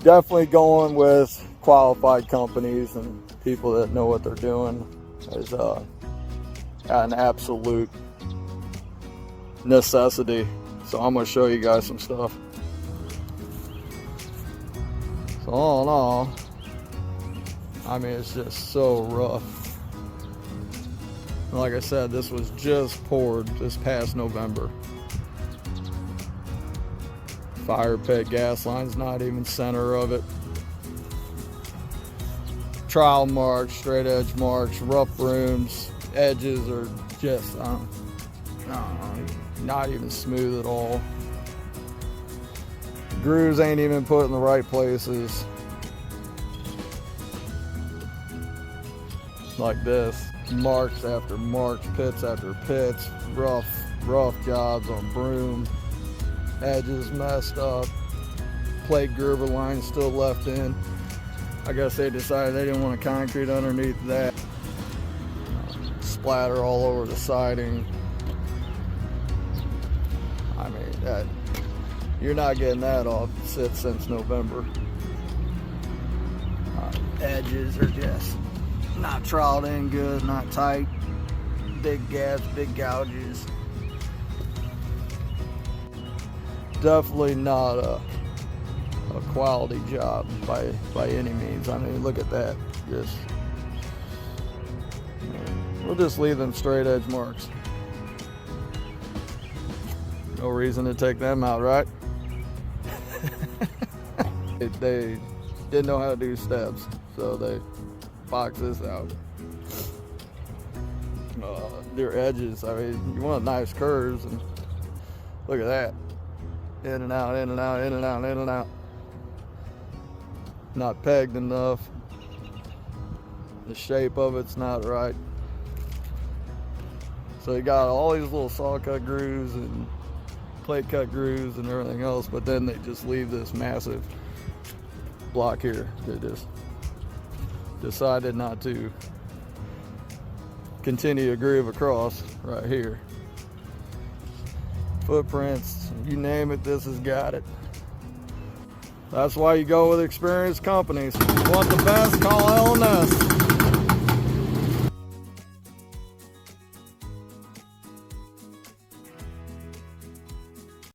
definitely going with qualified companies and people that know what they're doing is an absolute necessity. So I'm going to show you guys some stuff. So all in all, I mean, it's just so rough. And like I said, this was just poured this past November. Fire pit, gas line's not even center of it. Trowel marks, straight edge marks, rough rooms, edges are just, not even smooth at all. Grooves ain't even put in the right places. Like this, marks after marks, pits after pits, rough jobs on broom, edges messed up, plate groover lines still left in. I guess they decided they didn't want to concrete underneath that. Splatter all over the siding. I mean, you're not getting that off since November. Edges are just not troweled in good, not tight. Big gaps, big gouges. Definitely not a quality job by any means. I mean, look at that. We'll just leave them straight edge marks. No reason to take them out, right? They didn't know how to do steps, so they boxed this out. Their edges, I mean, you want nice curves, and look at that. In and out, in and out, in and out, in and out. Not pegged enough. The shape of it's not right. So you got all these little saw cut grooves and plate cut grooves and everything else, but then they just leave this massive block here. They just decided not to continue to groove across right here. Footprints, you name it, this has got it. That's why you go with experienced companies. If you want the best, call L S.